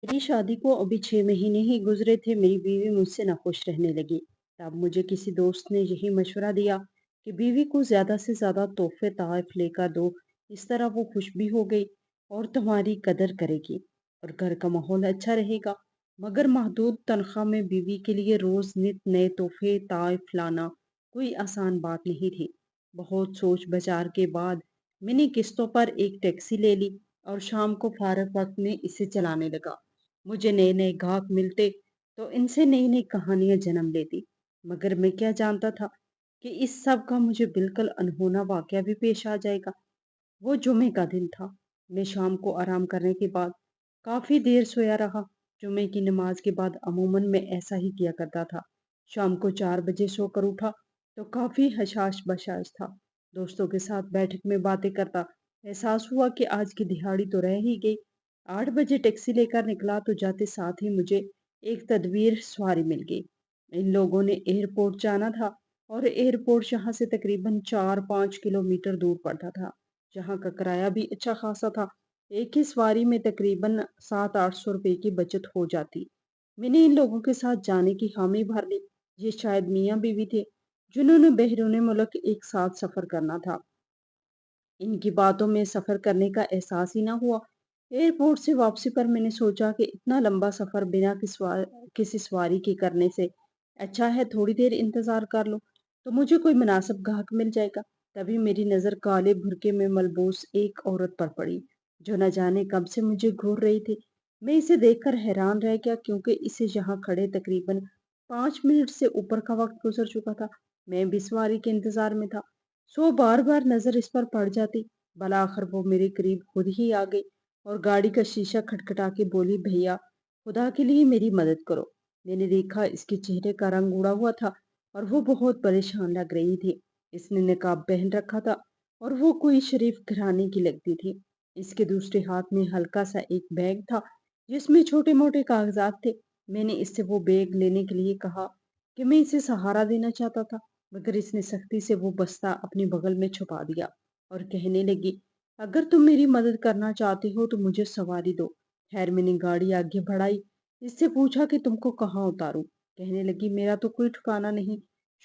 मेरी शादी को अभी 6 महीने ही गुजरे थे। मेरी बीवी मुझसे नाखुश रहने लगी। तब मुझे किसी दोस्त ने यही मशवरा दिया कि बीवी को ज्यादा से ज्यादा तोहफे तोहफ लेकर दो। इस तरह वो खुश भी हो गई और तुम्हारी कदर करेगी और घर का माहौल अच्छा रहेगा। मगर महदूद तनख्वाह में बीवी के लिए रोज नित नए तोहफे तोहफ लाना कोई आसान बात नहीं थी। बहुत सोच विचार के बाद मैंने किस्तों पर एक टैक्सी ले ली और शाम को फारग वक्त में इसे चलाने लगा। मुझे नए नए ग्राहक मिलते तो इनसे नई नई कहानियां जन्म लेती। मगर मैं क्या जानता था कि इस सब का मुझे बिल्कुल अनहोना वाकया भी पेश आ जाएगा। वो जुमे का दिन था। मैं शाम को आराम करने के बाद काफी देर सोया रहा। जुमे की नमाज के बाद अमूमन मैं ऐसा ही किया करता था। शाम को 4 बजे सोकर उठा तो काफी हशाश बशाश था। दोस्तों के साथ बैठक में बातें करता एहसास हुआ कि आज की दिहाड़ी तो रह ही गई। 8 बजे टैक्सी लेकर निकला तो जाते साथ ही मुझे एक तदबीर सवारी मिल गई। इन लोगों ने एयरपोर्ट जाना था और एयरपोर्ट यहाँ से तकरीबन 4-5 किलोमीटर दूर पड़ता था, जहाँ का किराया भी अच्छा खासा था। एक ही सवारी में तकरीबन 700-800 रुपए की बचत हो जाती। मैंने इन लोगों के साथ जाने की हामी भर ली। ये शायद मियाँ बीवी थे जिन्होंने बैरून मुल्क एक साथ सफर करना था। इनकी बातों में सफर करने का एहसास ही ना हुआ। एयरपोर्ट से वापसी पर मैंने सोचा कि इतना लंबा सफर बिना किसी सवारी के करने से अच्छा है थोड़ी देर इंतजार कर लो तो मुझे कोई मुनासिब ग्राहक मिल जाएगा। तभी मेरी नजर काले बुर्के में मलबूस एक औरत पर पड़ी जो न जाने कब से मुझे घूर रही थी। मैं इसे देखकर हैरान रह गया क्योंकि इसे यहाँ खड़े तकरीबन 5 मिनट से ऊपर का वक्त गुजर चुका था। मैं भी सवारी के इंतजार में था। बार बार नजर इस पर पड़ जाती। भला आखिर वो मेरे करीब खुद ही आ गई और गाड़ी का शीशा खटखटा के बोली, भैया खुदा के लिए मेरी मदद करो। मैंने देखा इसके चेहरे का रंग उड़ा हुआ था और वो बहुत परेशान लग रही थी। इसने निकाब पहन रखा था और वो कोई शरीफ घराने की लगती थी। इसके दूसरे हाथ में हल्का सा एक बैग था जिसमें छोटे मोटे कागजात थे। मैंने इससे वो बैग लेने के लिए कहा कि मैं इसे सहारा देना चाहता था, मगर इसने सख्ती से वो बस्ता अपने बगल में छुपा दिया और कहने लगी, अगर तुम मेरी मदद करना चाहते हो तो मुझे सवारी दो। खैर मैंने गाड़ी आगे बढ़ाई। इससे पूछा कि तुमको कहाँ उतारूं। कहने लगी, मेरा तो कोई ठिकाना नहीं।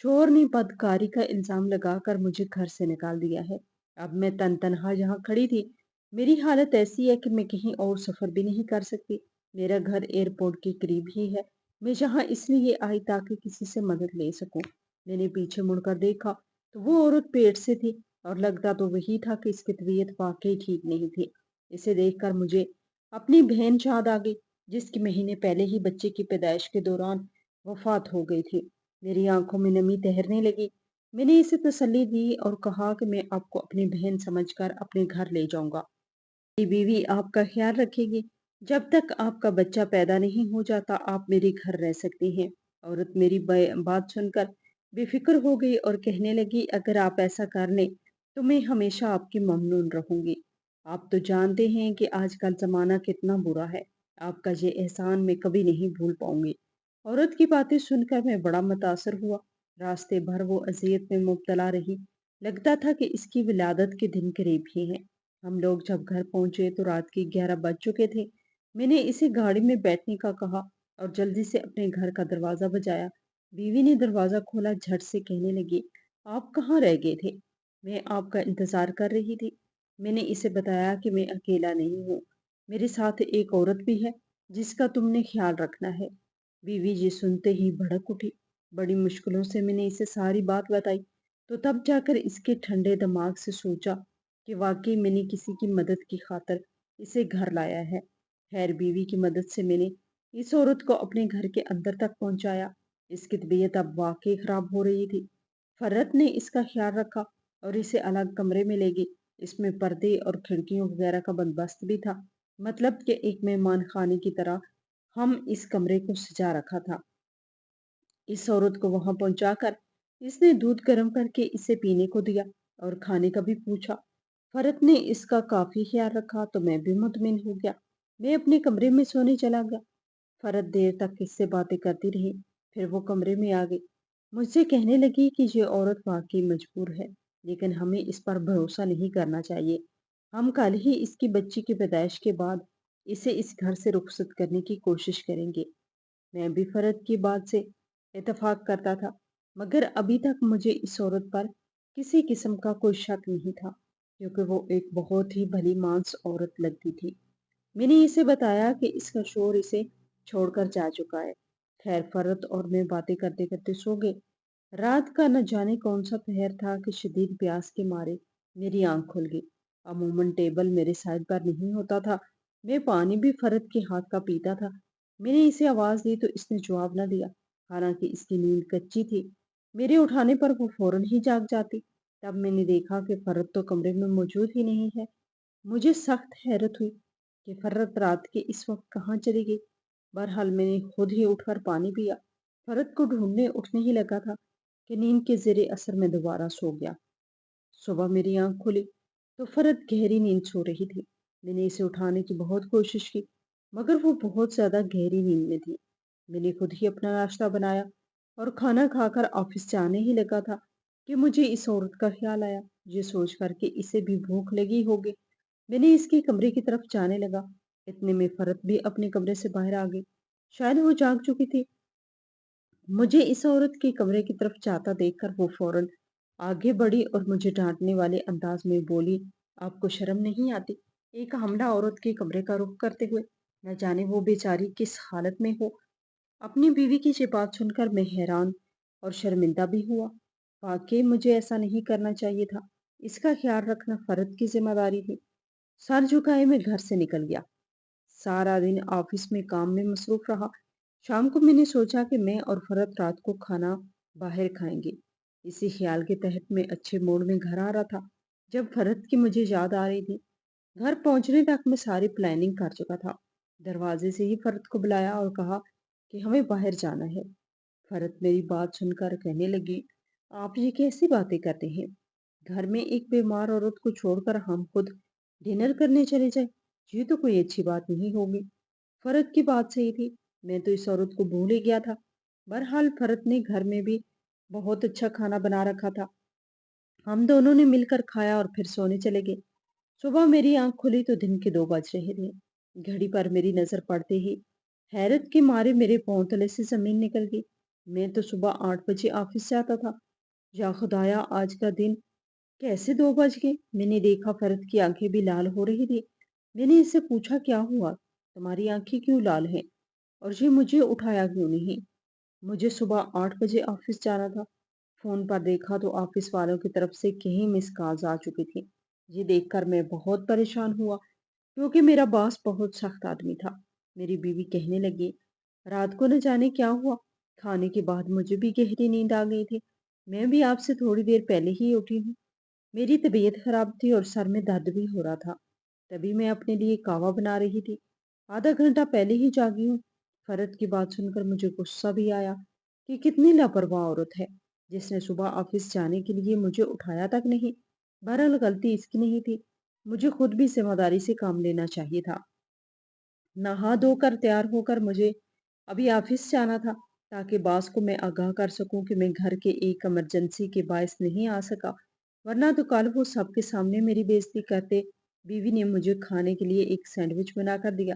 शोहर ने बदकारी का इल्जाम लगाकर मुझे घर से निकाल दिया है। अब मैं तनहा यहाँ खड़ी थी। मेरी हालत ऐसी है कि मैं कहीं और सफर भी नहीं कर सकती। मेरा घर एयरपोर्ट के करीब ही है। मैं यहाँ इसलिए आई ताकि किसी से मदद ले सकूं। मैंने पीछे मुड़कर देखा तो वो औरत पेट से थी और लगता तो वही था कि इसकी तबीयत वाकई ठीक नहीं थी। इसे देखकर मुझे अपनी बहन याद आ गई जिसकी महीने पहले ही बच्चे की पैदाइश के दौरान वफात हो गई थी। मेरी आंखों में नमी तैरने लगी। मैंने इसे तसल्ली दी और कहा कि मैं आपको अपनी बहन समझकर अपने घर ले जाऊंगा। मेरी बीवी आपका ख्याल रखेगी। जब तक आपका बच्चा पैदा नहीं हो जाता आप मेरे घर रह सकती हैं। औरत मेरी बात सुनकर बेफिक्र हो गई और कहने लगी, अगर आप ऐसा कर लें तो मैं हमेशा आपकी ममनून रहूंगी। आप तो जानते हैं कि आजकल जमाना कितना बुरा है। आपका ये एहसान मैं कभी नहीं भूल पाऊंगी। औरत की बातें सुनकर मैं बड़ा मुतासर हुआ। रास्ते भर वो अजियत में मुब्तला रही। लगता था कि इसकी विलादत के दिन करीब ही हैं। हम लोग जब घर पहुंचे तो रात के 11 बज चुके थे। मैंने इसे गाड़ी में बैठने का कहा और जल्दी से अपने घर का दरवाजा बजाया। बीवी ने दरवाजा खोला, झट से कहने लगी, आप कहाँ रह गए थे? मैं आपका इंतजार कर रही थी। मैंने इसे बताया कि मैं अकेला नहीं हूँ, मेरे साथ एक औरत भी है जिसका तुमने ख्याल रखना है। बीवी ये सुनते ही भड़क उठी। बड़ी मुश्किलों से मैंने इसे सारी बात बताई तो तब जाकर इसके ठंडे दिमाग से सोचा कि वाकई मैंने किसी की मदद की खातिर इसे घर लाया है। खैर बीवी की मदद से मैंने इस औरत को अपने घर के अंदर तक पहुंचाया। इसकी तबीयत अब वाकई खराब हो रही थी। फरत ने इसका ख्याल रखा और इसे अलग कमरे में ले गई। इसमें पर्दे और खिड़कियों वगैरह का बंदोबस्त भी था। मतलब कि एक मेहमान खाने की तरह हम इस कमरे को सजा रखा था। इस औरत को वहां पहुंचाकर इसने दूध गर्म करके इसे पीने को दिया और खाने का भी पूछा। फरत ने इसका काफी ख्याल रखा तो मैं भी मुतमिन हो गया। मैं अपने कमरे में सोने चला गया। फरत देर तक इससे बातें करती रही। फिर वो कमरे में आ गई। मुझसे कहने लगी कि ये औरत वाकई मजबूर है, लेकिन हमें इस पर भरोसा नहीं करना चाहिए। हम कल ही इसकी बच्ची की पैदाइश के बाद इसे इस घर से रुखसत करने की कोशिश करेंगे। मैं भी फरद की बात से इत्तेफाक करता था, मगर अभी तक मुझे इस औरत पर किसी किस्म का कोई शक नहीं था, क्योंकि वो एक बहुत ही भली मानस औरत लगती थी। मैंने इसे बताया कि इसका शोहर इसे छोड़कर जा चुका है। खैर, फरत और मैं बातें करते करते सो गए। रात का न जाने कौन सा पहर था कि शदीद प्यास के मारे मेरी आंख खुल गई। अमूमन टेबल मेरे साइड पर नहीं होता था। मैं पानी भी फरत के हाथ का पीता था। मैंने इसे आवाज दी तो इसने जवाब न दिया, हालांकि इसकी नींद कच्ची थी। मेरे उठाने पर वो फौरन ही जाग जाती। तब मैंने देखा कि फरत तो कमरे में मौजूद ही नहीं है। मुझे सख्त हैरत हुई कि फरत रात के इस वक्त कहाँ चली गई। बहरहाल मैंने खुद ही उठकर पानी पिया। फरत को ढूंढने उठने ही लगा था कि नींद के जेरे असर में दोबारा सो गया। सुबह मेरी आंख खुली तो फरत गहरी नींद सो रही थी। मैंने इसे उठाने की बहुत कोशिश की, मगर वो बहुत ज्यादा गहरी नींद में थी। मैंने खुद ही अपना नाश्ता बनाया और खाना खाकर ऑफिस जाने ही लगा था कि मुझे इस औरत का ख्याल आया। ये सोच कर के इसे भी भूख लगी होगी, मैंने इसके कमरे की तरफ जाने लगा। इतने में फरत भी अपने कमरे से बाहर आ गई। शायद वो जाग चुकी थी। मुझे इस औरत के कमरे की तरफ जाता देखकर वो फौरन आगे बढ़ी और मुझे डांटने वाले अंदाज में बोली, आपको शर्म नहीं आती एक हमला औरत के कमरे का रुख करते हुए? न जाने वो बेचारी किस हालत में हो। अपनी बीवी की ये बात सुनकर मैं हैरान और शर्मिंदा भी हुआ। वाकई मुझे ऐसा नहीं करना चाहिए था। इसका ख्याल रखना फर्द की जिम्मेदारी थी। सर झुकाए मैं घर से निकल गया। सारा दिन ऑफिस में काम में मसरूफ रहा। शाम को मैंने सोचा कि मैं और फरत रात को खाना बाहर खाएंगे। इसी ख्याल के तहत मैं अच्छे मूड में घर आ रहा था जब फरत की मुझे याद आ रही थी। घर पहुंचने तक मैं सारी प्लानिंग कर चुका था। दरवाजे से ही फरत को बुलाया और कहा कि हमें बाहर जाना है। फरत मेरी बात सुनकर कहने लगी, आप ये कैसी बातें करते हैं? घर में एक बीमार औरत को छोड़कर हम खुद डिनर करने चले जाए, ये तो कोई अच्छी बात नहीं होगी। फरत की बात सही थी। मैं तो इस औरत को भूल ही गया था। बहरहाल फरत ने घर में भी बहुत अच्छा खाना बना रखा था। हम दोनों ने मिलकर खाया और फिर सोने चले गए। सुबह मेरी आंख खुली तो दिन के 2 बज रहे थे। घड़ी पर मेरी नजर पड़ते ही हैरत के मारे मेरे पांव तले से जमीन निकल गई। मैं तो सुबह 8 बजे ऑफिस जाता था। या खुदाया, आज का दिन कैसे 2 बज गए? मैंने देखा फरद की आंखें भी लाल हो रही थी। मैंने इससे पूछा, क्या हुआ, तुम्हारी आंखें क्यों लाल हैं और ये मुझे उठाया क्यों नहीं? मुझे सुबह 8 बजे ऑफिस जाना था। फोन पर देखा तो ऑफिस वालों की तरफ से कई मिस कॉल्स आ चुकी थी। ये देखकर मैं बहुत परेशान हुआ, क्योंकि मेरा बॉस बहुत सख्त आदमी था। मेरी बीवी कहने लगी, रात को न जाने क्या हुआ, खाने के बाद मुझे भी गहरी नींद आ गई थी। मैं भी आपसे थोड़ी देर पहले ही उठी हूँ। मेरी तबीयत खराब थी और सर में दर्द भी हो रहा था। तभी मैं अपने लिए कावा बना रही थी। आधा घंटा पहले ही जागी हूँ। फरत की बात सुनकर मुझे गुस्सा भी आया कि कितनी लापरवाह औरत है, जिसने सुबह ऑफिस जाने के लिए मुझे उठाया तक नहीं। बहरहाल गलती इसकी नहीं थी। मुझे खुद भी जिम्मेदारी से काम लेना चाहिए था। नहा धोकर तैयार होकर मुझे अभी ऑफिस जाना था, ताकि बॉस को मैं आगाह कर सकूं कि मैं घर के एक इमरजेंसी के बायस नहीं आ सका, वरना तो कल वो सबके सामने मेरी बेइज्जती करते। बीवी ने मुझे खाने के लिए एक सैंडविच बना कर दिया।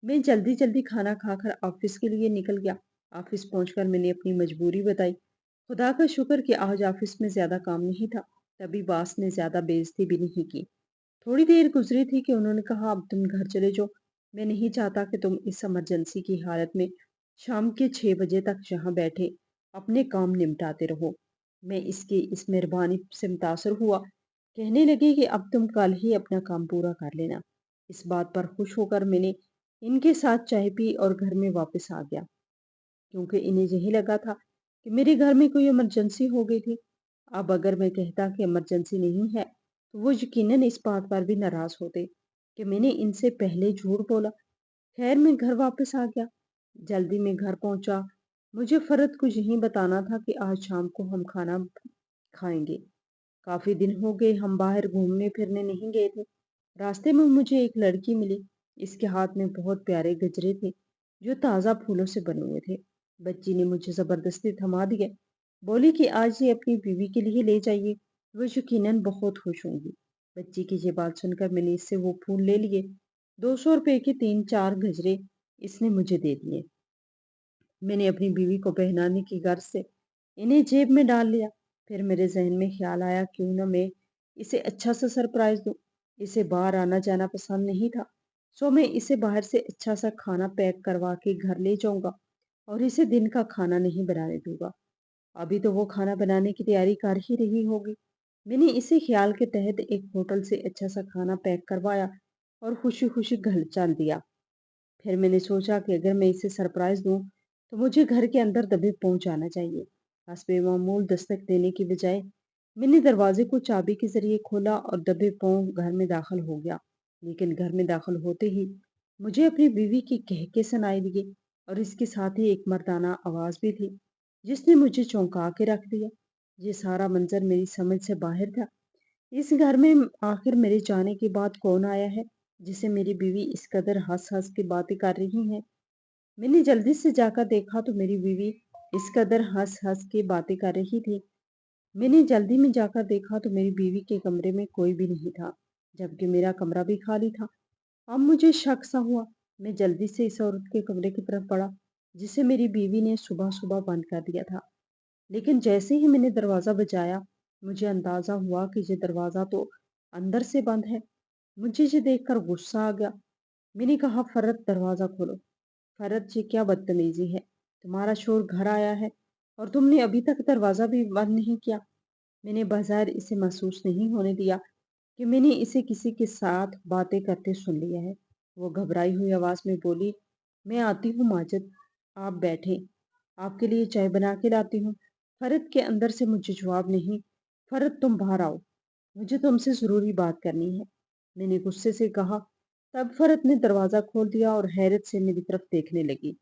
मैं जल्दी जल्दी खाना खाकर ऑफिस के लिए निकल गया। ऑफिस पहुंचकर मैंने अपनी मजबूरी बताई। खुदा का शुक्र कि आज ऑफिस में ज्यादा काम नहीं था। तभी बॉस ने ज्यादा बेइज्जती भी नहीं की। थोड़ी देर गुजरी थी कि उन्होंने कहा, अब तुम घर चले जाओ। मैं नहीं चाहता कि तुम इस इमरजेंसी की हालत में शाम के 6 बजे तक यहाँ बैठे अपने काम निपटाते रहो। मैं इसकी इस मेहरबानी से मुतासर हुआ। कहने लगे कि अब तुम कल ही अपना काम पूरा कर लेना। इस बात पर खुश होकर मैंने इनके साथ चाय पी और घर में वापस आ गया, क्योंकि इन्हें यही लगा था कि मेरे घर में कोई इमरजेंसी हो गई थी। अब अगर मैं कहता कि इमरजेंसी नहीं है, तो वो यकीनन इस बात पर भी नाराज होते कि मैंने इनसे पहले झूठ बोला। खैर, मैं घर वापस आ गया। जल्दी में घर पहुंचा। मुझे फरत को यही बताना था कि आज शाम को हम खाना खाएंगे। काफी दिन हो गए हम बाहर घूमने फिरने नहीं गए थे। रास्ते में मुझे एक लड़की मिली। इसके हाथ में बहुत प्यारे गजरे थे, जो ताज़ा फूलों से बने हुए थे। बच्ची ने मुझे जबरदस्ती थमा दिया। बोली कि आज ये अपनी बीवी के लिए ले जाइए, वो यकीनन बहुत खुश होंगी। बच्ची की ये बात सुनकर मैंने इससे वो फूल ले लिए। 200 रुपए के 3-4 गजरे इसने मुझे दे दिए। मैंने अपनी बीवी को पहनाने की गर्ज से इन्हें जेब में डाल लिया। फिर मेरे जहन में ख्याल आया, क्यों ना मैं इसे अच्छा सा सरप्राइज दूं। इसे बाहर आना जाना पसंद नहीं था, सो मैं इसे बाहर से अच्छा सा खाना पैक करवा के घर ले जाऊंगा और इसे दिन का खाना नहीं बनाने दूंगा। अभी तो वो खाना बनाने की तैयारी कर ही रही होगी। मैंने इसे ख्याल के तहत एक होटल से अच्छा सा खाना पैक करवाया और खुशी खुशी घर चल दिया। फिर मैंने सोचा कि अगर मैं इसे सरप्राइज दूं तो मुझे घर के अंदर दबे पहुंच जाना चाहिए। बस बेमामूल दस्तक देने की बजाय मैंने दरवाजे को चाबी के जरिए खोला और दबे पांव घर में दाखिल हो गया। लेकिन घर में दाखिल होते ही मुझे अपनी बीवी की कहके सुनाई दिए और इसके साथ ही एक मर्दाना आवाज भी थी, जिसने मुझे चौंका के रख दिया। ये सारा मंजर मेरी समझ से बाहर था। इस घर में आखिर मेरे जाने के बाद कौन आया है, जिसे मेरी बीवी इस कदर हंस हंस के बातें कर रही है। मैंने जल्दी से जाकर देखा तो मेरी बीवी इस कदर हंस हंस के बातें कर रही थी। मैंने जल्दी में जाकर देखा तो मेरी बीवी के कमरे में कोई भी नहीं था, जबकि मेरा कमरा भी खाली था। अब मुझे शक सा हुआ। मैं जल्दी से इस औरत के कमरे की तरफ बढ़ा, जिसे मेरी बीवी ने सुबह सुबह बंद कर दिया था। लेकिन जैसे ही मैंने दरवाजा बजाया, मुझे अंदाजा हुआ कि ये दरवाजा तो अंदर से बंद है। मुझे ये देखकर गुस्सा आ गया। मैंने कहा, फरत दरवाजा खोलो। फरत, ये क्या बदतमीजी है। तुम्हारा शोर घर आया है और तुमने अभी तक दरवाजा भी बंद नहीं किया। मैंने बाजार इसे महसूस नहीं होने दिया कि मैंने इसे किसी के साथ बातें करते सुन लिया है। वो घबराई हुई आवाज में बोली, मैं आती हूँ माजिद, आप बैठे, आपके लिए चाय बना के लाती हूँ। फरत के अंदर से मुझे जवाब नहीं। फरत, तुम बाहर आओ, मुझे तुमसे जरूरी बात करनी है, मैंने गुस्से से कहा। तब फरत ने दरवाजा खोल दिया और हैरत से मेरी तरफ देखने लगी।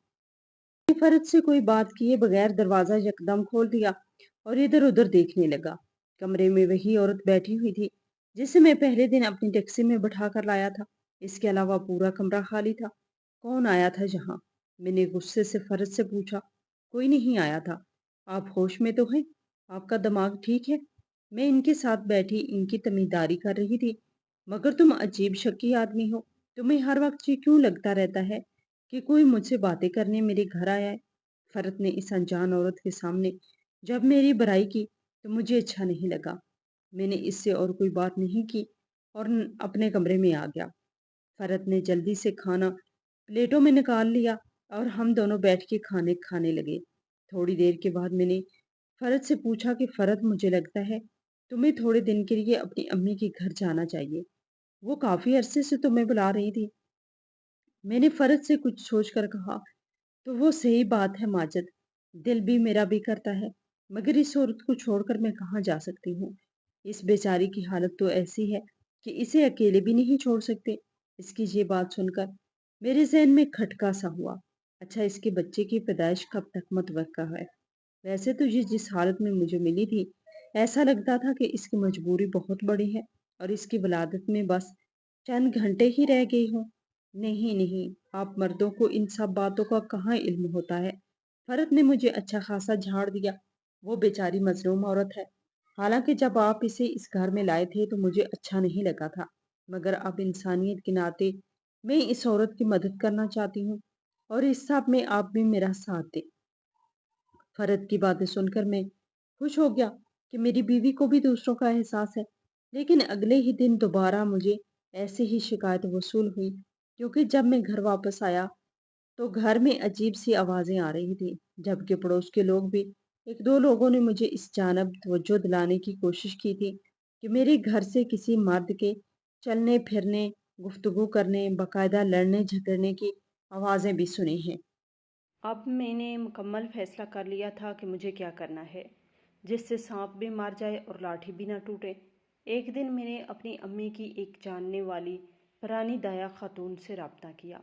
फरत से कोई बात किए बगैर दरवाजा यकदम खोल दिया और इधर उधर देखने लगा। कमरे में वही औरत बैठी हुई थी, जिसे मैं पहले दिन अपनी टैक्सी में बैठा कर लाया था। इसके अलावा पूरा कमरा खाली था। कौन आया था यहाँ? मैंने गुस्से से फरत से पूछा। कोई नहीं आया था। आप होश में तो हैं? आपका दिमाग ठीक है? मैं इनके साथ बैठी इनकी तमीदारी कर रही थी। मगर तुम अजीब शक्की आदमी हो। तुम्हें हर वक्त ये क्यों लगता रहता है कि कोई मुझसे बातें करने मेरे घर आया है? फरत ने इस अनजान औरत के सामने जब मेरी बड़ाई की तो मुझे अच्छा नहीं लगा। मैंने इससे और कोई बात नहीं की और अपने कमरे में आ गया। फरत ने जल्दी से खाना प्लेटों में निकाल लिया और हम दोनों बैठ के खाने खाने लगे। थोड़ी देर के बाद मैंने फरत से पूछा कि फरत, मुझे लगता है तुम्हें थोड़े दिन के लिए अपनी अम्मी के घर जाना चाहिए। वो काफी अरसे से तुम्हें बुला रही थी। मैंने फरत से कुछ सोचकर कहा, तो वो सही बात है माजिद, दिल भी मेरा भी करता है, मगर इस औरत को छोड़कर मैं कहाँ जा सकती हूँ। इस बेचारी की हालत तो ऐसी है कि इसे अकेले भी नहीं छोड़ सकते। इसकी ये बात सुनकर मेरे जहन में खटका सा हुआ। अच्छा, इसके बच्चे की पैदाइश कब तक मुतवक्का है? वैसे तो ये जिस हालत में मुझे मिली थी, ऐसा लगता था कि इसकी मजबूरी बहुत बड़ी है और इसकी वलादत में बस चंद घंटे ही रह गई हूँ। नहीं नहीं, आप मर्दों को इन सब बातों का कहाँ इल्म होता है। फरत ने मुझे अच्छा खासा झाड़ दिया। वो बेचारी मजलूम औरत है। हालांकि जब आप इसे इस घर में लाए थे तो मुझे अच्छा नहीं लगा था, मगर अब इंसानियत के नाते मैं इस औरत की मदद करना चाहती हूँ और इस सब में आप भी मेरा साथ दें। फरद की बातें सुनकर मैं खुश हो गया कि मेरी बीवी को भी दूसरों का एहसास है। लेकिन अगले ही दिन दोबारा मुझे ऐसे ही शिकायत वसूल हुई, क्योंकि जब मैं घर वापस आया तो घर में अजीब सी आवाजें आ रही थी, जबकि पड़ोस के लोग भी, एक दो लोगों ने मुझे इस जानब तवज्जो दिलाने की कोशिश की थी कि मेरे घर से किसी मर्द के चलने फिरने, गुफ्तगू करने, बकायदा लड़ने झगड़ने की आवाजें भी सुनी हैं। अब मैंने मुकम्मल फैसला कर लिया था कि मुझे क्या करना है, जिससे सांप भी मार जाए और लाठी भी ना टूटे। एक दिन मैंने अपनी अम्मी की एक जानने वाली पुरानी दाया खातून से रब्ता किया।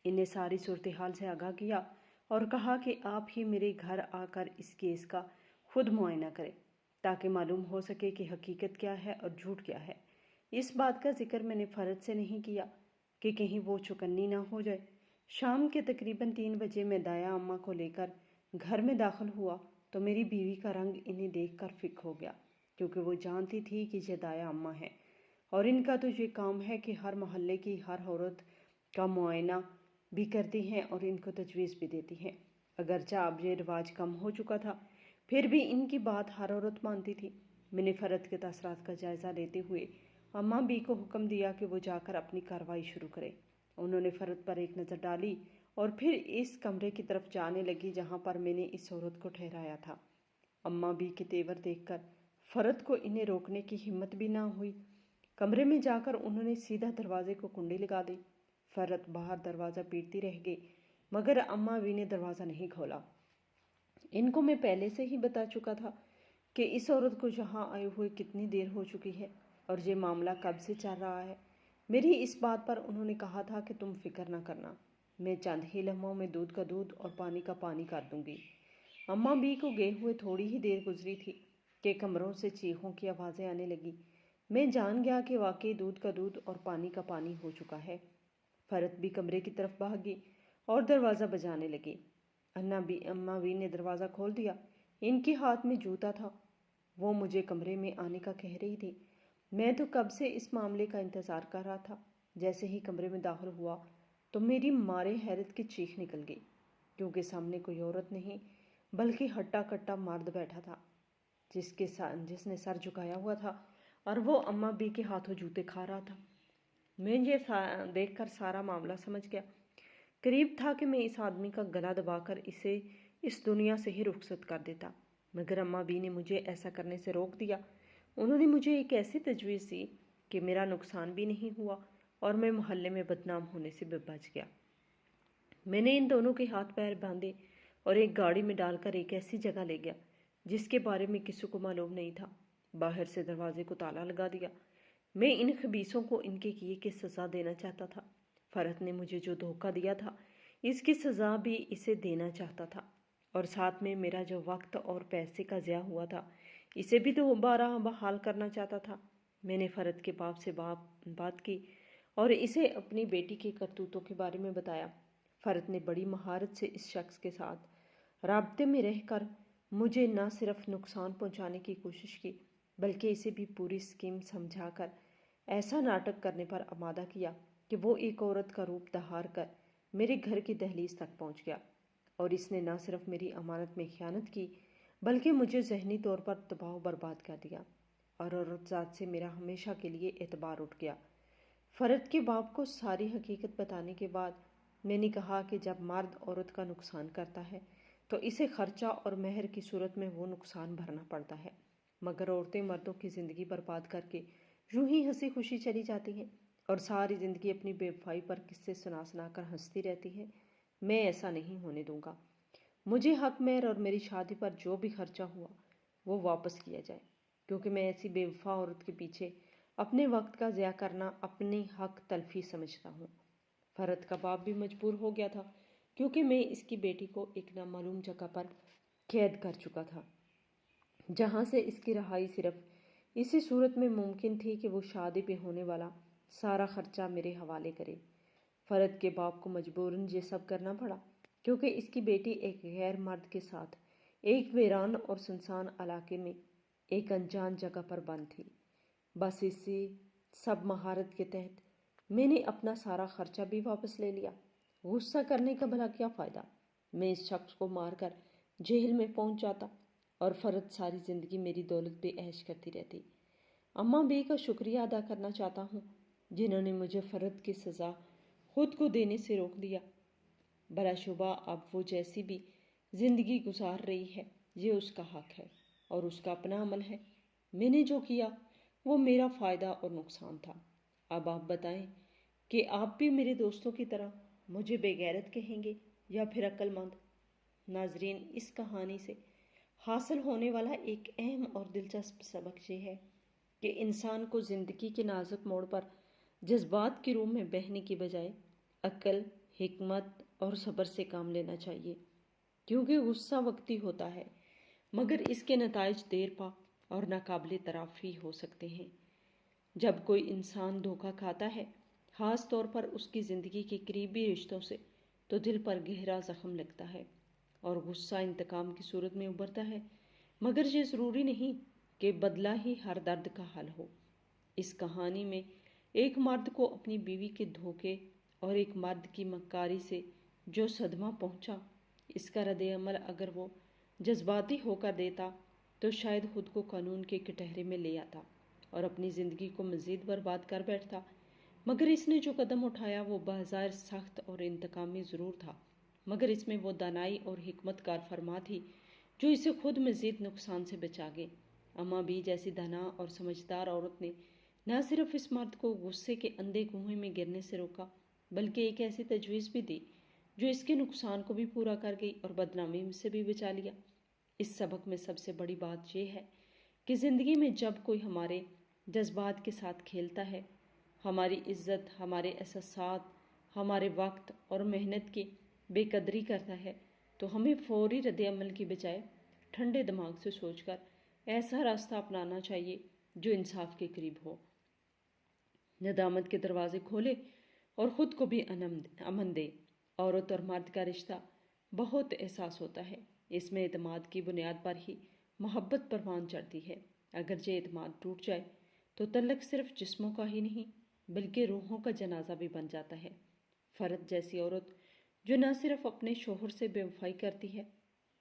इन्हें सारी सूरत हाल से आगाह किया और कहा कि आप ही मेरे घर आकर इस केस का खुद मुआयना करें, ताकि मालूम हो सके कि हकीकत क्या है और झूठ क्या है। इस बात का जिक्र मैंने फरज से नहीं किया कि कहीं वो चौकन्नी ना हो जाए। शाम के तकरीबन 3 बजे मैं दाया अम्मा को लेकर घर में दाखिल हुआ तो मेरी बीवी का रंग इन्हें देखकर फिक हो गया, क्योंकि वो जानती थी कि ये दाया अम्मा है और इनका तो ये काम है कि हर मोहल्ले की हर औरत کا معائنہ بھی کرتی ہیں اور ان کو تجویز بھی دیتی ہیں۔ اگرچہ اب یہ رواج کم ہو چکا تھا، پھر بھی ان کی بات ہر عورت مانتی تھی۔ میں نے فرد کے تاثرات کا جائزہ لیتے ہوئے اماں بی کو حکم دیا کہ وہ جا کر اپنی کارروائی شروع کرے۔ انہوں نے فرد پر ایک نظر ڈالی اور پھر اس کمرے کی طرف جانے لگی جہاں پر میں نے اس عورت کو ٹھہرایا تھا۔ اماں بی کے تیور دیکھ کر فرد کو انہیں روکنے کی ہمت بھی نہ ہوئی۔ کمرے میں جا کر انہوں نے سیدھا دروازے کو کنڈی لگا دی۔ فرد باہر دروازہ پیٹتی رہ گئی مگر اماں بی نے دروازہ نہیں کھولا۔ ان کو میں پہلے سے ہی بتا چکا تھا کہ اس عورت کو یہاں آئے ہوئے کتنی دیر ہو چکی ہے اور یہ معاملہ کب سے چل رہا ہے۔ میری اس بات پر انہوں نے کہا تھا کہ تم فکر نہ کرنا، میں چند ہی لمحوں میں دودھ کا دودھ اور پانی کا پانی کر دوں گی۔ اماں بی کو گئے ہوئے تھوڑی ہی دیر گزری تھی کہ کمروں سے چیخوں کی آوازیں آنے لگی۔ میں جان گیا کہ واقعی دودھ کا دودھ اور پانی کا پانی ہو چکا ہے۔ فرد بھی کمرے کی طرف بھاگی اور دروازہ بجانے لگی۔ اماں بی نے دروازہ کھول دیا۔ ان کے ہاتھ میں جوتا تھا۔ وہ مجھے کمرے میں آنے کا کہہ رہی تھی۔ میں تو کب سے اس معاملے کا انتظار کر رہا تھا۔ جیسے ہی کمرے میں داخل ہوا تو میری مارے حیرت کی چیخ نکل گئی، کیونکہ سامنے کوئی عورت نہیں بلکہ ہٹا کٹا مرد بیٹھا تھا جس نے سر جھکایا ہوا تھا اور وہ اماں بی کے ہاتھوں جوتے کھا رہا تھا۔ میں یہ دیکھ کر سارا معاملہ سمجھ گیا۔ قریب تھا کہ میں اس آدمی کا گلا دبا کر اسے اس دنیا سے ہی رخصت کر دیتا، مگر اماں بی نے مجھے ایسا کرنے سے روک دیا۔ انہوں نے مجھے ایک ایسی تجویز دی کہ میرا نقصان بھی نہیں ہوا اور میں محلے میں بدنام ہونے سے بھی بچ گیا۔ میں نے ان دونوں کے ہاتھ پیر باندھے اور ایک گاڑی میں ڈال کر ایک ایسی جگہ لے گیا جس کے بارے میں کسی کو معلوم نہیں تھا۔ باہر سے دروازے کو تالا لگا دیا۔ میں ان خبیثوں کو ان کے کیے کی سزا دینا چاہتا تھا۔ فرد نے مجھے جو دھوکہ دیا تھا اس کی سزا بھی اسے دینا چاہتا تھا، اور ساتھ میں میرا جو وقت اور پیسے کا ضیاع ہوا تھا اسے بھی دوبارہ بحال کرنا چاہتا تھا۔ میں نے فرد کے باپ سے بات کی اور اسے اپنی بیٹی کے کرتوتوں کے بارے میں بتایا۔ فرد نے بڑی مہارت سے اس شخص کے ساتھ رابطے میں رہ کر مجھے نہ صرف نقصان پہنچانے کی کوشش کی بلکہ اسے بھی پوری اسکیم سمجھا کر ایسا ناٹک کرنے پر آمادہ کیا کہ وہ ایک عورت کا روپ دھار کر میرے گھر کی دہلیز تک پہنچ گیا، اور اس نے نہ صرف میری امانت میں خیانت کی بلکہ مجھے ذہنی طور پر تباہ و برباد کر دیا، اور عورت ذات سے میرا ہمیشہ کے لیے اعتبار اٹھ گیا۔ فرد کے باپ کو ساری حقیقت بتانے کے بعد میں نے کہا کہ جب مرد عورت کا نقصان کرتا ہے تو اسے خرچہ اور مہر کی صورت میں وہ نقصان بھرنا پڑتا ہے، مگر عورتیں مردوں کی زندگی برباد کر کے یوں ہی ہنسی خوشی چلی جاتی ہیں اور ساری زندگی اپنی بے وفائی پر قصے سنا کر ہنستی رہتی ہیں۔ میں ایسا نہیں ہونے دوں گا۔ مجھے حق مہر اور میری شادی پر جو بھی خرچہ ہوا وہ واپس کیا جائے، کیونکہ میں ایسی بے وفا عورت کے پیچھے اپنے وقت کا ضیاع کرنا اپنی حق تلفی سمجھتا ہوں۔ فرد کا باپ بھی مجبور ہو گیا تھا کیونکہ میں اس کی بیٹی کو ایک نامعلوم جگہ پر قید کر چکا تھا جہاں سے اس کی رہائی صرف اسی صورت میں ممکن تھی کہ وہ شادی پہ ہونے والا سارا خرچہ میرے حوالے کرے۔ فرد کے باپ کو مجبوراً یہ سب کرنا پڑا کیونکہ اس کی بیٹی ایک غیر مرد کے ساتھ ایک ویران اور سنسان علاقے میں ایک انجان جگہ پر بند تھی۔ بس اسی سب مہارت کے تحت میں نے اپنا سارا خرچہ بھی واپس لے لیا۔ غصہ کرنے کا بھلا کیا فائدہ؟ میں اس شخص کو مار کر جیل میں پہنچ جاتا اور فرد ساری زندگی میری دولت پہ عیش کرتی رہتی۔ اماں بی کا شکریہ ادا کرنا چاہتا ہوں جنہوں نے مجھے فرد کی سزا خود کو دینے سے روک دیا۔ بلا شبہ اب وہ جیسی بھی زندگی گزار رہی ہے یہ اس کا حق ہے اور اس کا اپنا عمل ہے۔ میں نے جو کیا وہ میرا فائدہ اور نقصان تھا۔ اب آپ بتائیں کہ آپ بھی میرے دوستوں کی طرح مجھے بے غیرت کہیں گے یا پھر عقل مند؟ ناظرین، اس کہانی سے حاصل ہونے والا ایک اہم اور دلچسپ سبق یہ ہے کہ انسان کو زندگی کے نازک موڑ پر جذبات کی روح میں بہنے کی بجائے عقل، حکمت اور صبر سے کام لینا چاہیے، کیونکہ غصہ وقتی ہوتا ہے مگر اس کے نتائج دیر پا اور ناقابل تلافی ہو سکتے ہیں۔ جب کوئی انسان دھوکہ کھاتا ہے، خاص طور پر اس کی زندگی کے قریبی رشتوں سے، تو دل پر گہرا زخم لگتا ہے اور غصہ انتقام کی صورت میں ابھرتا ہے، مگر یہ ضروری نہیں کہ بدلہ ہی ہر درد کا حل ہو۔ اس کہانی میں ایک مرد کو اپنی بیوی کے دھوکے اور ایک مرد کی مکاری سے جو صدمہ پہنچا، اس کا رد عمل اگر وہ جذباتی ہو کر دیتا تو شاید خود کو قانون کے کٹہرے میں لے آتا اور اپنی زندگی کو مزید برباد کر بیٹھتا، مگر اس نے جو قدم اٹھایا وہ بظاہر سخت اور انتقامی ضرور تھا، مگر اس میں وہ دانائی اور حکمت کار فرما تھی جو اسے خود مزید نقصان سے بچا گئے۔ اما بی جیسی دانا اور سمجھدار عورت نے نہ صرف اس مرد کو غصے کے اندھے کنویں میں گرنے سے روکا، بلکہ ایک ایسی تجویز بھی دی جو اس کے نقصان کو بھی پورا کر گئی اور بدنامی سے بھی بچا لیا۔ اس سبق میں سب سے بڑی بات یہ ہے کہ زندگی میں جب کوئی ہمارے جذبات کے ساتھ کھیلتا ہے، ہماری عزت، ہمارے احساسات، ہمارے وقت اور محنت کی بے قدری کرتا ہے تو ہمیں فوری رد عمل کی بجائے ٹھنڈے دماغ سے سوچ کر ایسا راستہ اپنانا چاہیے جو انصاف کے قریب ہو، ندامت کے دروازے کھولے اور خود کو بھی امن دے۔ عورت اور مرد کا رشتہ بہت احساس ہوتا ہے، اس میں اعتماد کی بنیاد پر ہی محبت پروان چڑھتی ہے۔ اگر یہ اعتماد ٹوٹ جائے تو تعلق صرف جسموں کا ہی نہیں بلکہ روحوں کا جنازہ بھی بن جاتا ہے۔ فرد جیسی عورت جو نہ صرف اپنے شوہر سے بے وفائی کرتی ہے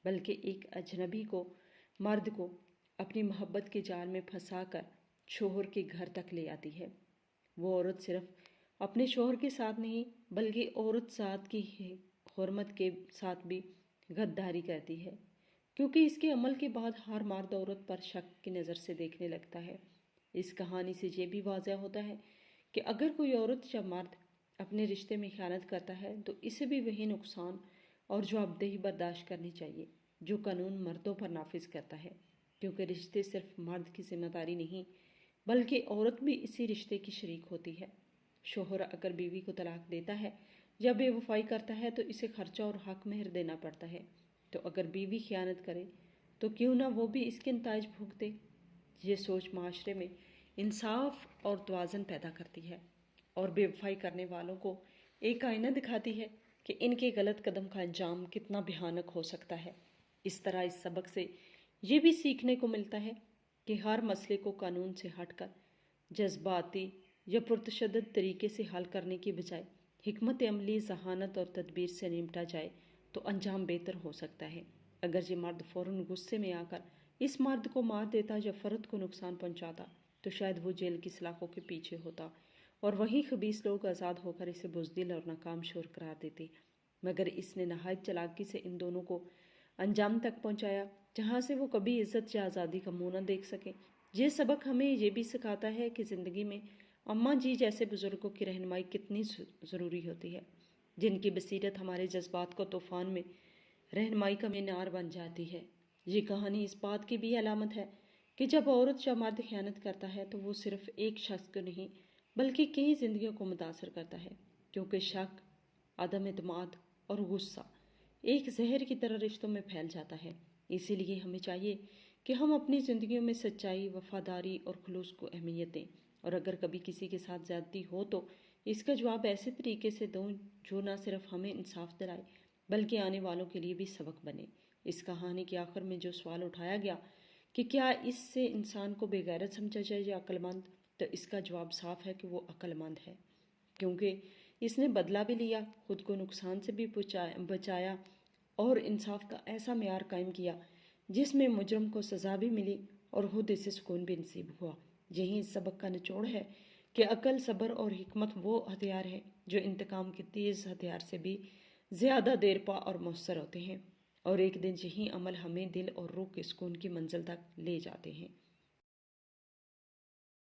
بلکہ ایک اجنبی مرد کو اپنی محبت کے جال میں پھنسا کر شوہر کے گھر تک لے آتی ہے، وہ عورت صرف اپنے شوہر کے ساتھ نہیں بلکہ عورت ذات کی حرمت کے ساتھ بھی غداری کرتی ہے، کیونکہ اس کے عمل کے بعد ہر مرد عورت پر شک کی نظر سے دیکھنے لگتا ہے۔ اس کہانی سے یہ بھی واضح ہوتا ہے کہ اگر کوئی عورت یا مرد اپنے رشتے میں خیانت کرتا ہے تو اسے بھی وہی نقصان اور جوابدہی برداشت کرنی چاہیے جو قانون مردوں پر نافذ کرتا ہے، کیونکہ رشتے صرف مرد کی ذمہ داری نہیں بلکہ عورت بھی اسی رشتے کی شریک ہوتی ہے۔ شوہر اگر بیوی کو طلاق دیتا ہے یا بے وفائی کرتا ہے تو اسے خرچہ اور حق مہر دینا پڑتا ہے، تو اگر بیوی خیانت کرے تو کیوں نہ وہ بھی اس کے نتائج بھگتے۔ یہ سوچ معاشرے میں انصاف اور توازن پیدا کرتی ہے اور بے وفائی کرنے والوں کو ایک آئینہ دکھاتی ہے کہ ان کے غلط قدم کا انجام کتنا بھیانک ہو سکتا ہے۔ اس طرح اس سبق سے یہ بھی سیکھنے کو ملتا ہے کہ ہر مسئلے کو قانون سے ہٹ کر جذباتی یا پرتشدد طریقے سے حل کرنے کی بجائے حکمت عملی، ذہانت اور تدبیر سے نمٹا جائے تو انجام بہتر ہو سکتا ہے۔ اگر یہ مرد فوراً غصے میں آ کر اس مرد کو مار دیتا یا فرد کو نقصان پہنچاتا تو شاید وہ جیل کی سلاخوں کے پیچھے ہوتا اور وہیں خبیث لوگ آزاد ہو کر اسے بزدل اور ناکام شور قرار دیتے، مگر اس نے نہایت چالاکی سے ان دونوں کو انجام تک پہنچایا جہاں سے وہ کبھی عزت یا آزادی کا منہ نہ دیکھ سکیں۔ یہ سبق ہمیں یہ بھی سکھاتا ہے کہ زندگی میں اماں جی جیسے بزرگوں کی رہنمائی کتنی ضروری ہوتی ہے، جن کی بصیرت ہمارے جذبات کو طوفان میں رہنمائی کا مینار بن جاتی ہے۔ یہ کہانی اس بات کی بھی علامت ہے کہ جب عورت یا مرد خیانت کرتا ہے تو وہ صرف ایک شخص کو نہیں بلکہ کئی زندگیوں کو متاثر کرتا ہے، کیونکہ شک، عدم اعتماد اور غصہ ایک زہر کی طرح رشتوں میں پھیل جاتا ہے۔ اسی لیے ہمیں چاہیے کہ ہم اپنی زندگیوں میں سچائی، وفاداری اور خلوص کو اہمیت دیں، اور اگر کبھی کسی کے ساتھ زیادتی ہو تو اس کا جواب ایسے طریقے سے دوں جو نہ صرف ہمیں انصاف دلائے بلکہ آنے والوں کے لیے بھی سبق بنے۔ اس کہانی کے آخر میں جو سوال اٹھایا گیا کہ کیا اس سے انسان کو بے غیرت سمجھا جائے یا عقل مند، تو اس کا جواب صاف ہے کہ وہ عقل مند ہے، کیونکہ اس نے بدلہ بھی لیا، خود کو نقصان سے بھی بچایا اور انصاف کا ایسا معیار قائم کیا جس میں مجرم کو سزا بھی ملی اور خود اسے سکون بھی نصیب ہوا۔ یہی اس سبق کا نچوڑ ہے کہ عقل، صبر اور حکمت وہ ہتھیار ہیں جو انتقام کے تیز ہتھیار سے بھی زیادہ دیر پا اور مؤثر ہوتے ہیں، اور ایک دن یہی عمل ہمیں دل اور روح کے سکون کی منزل تک لے جاتے ہیں۔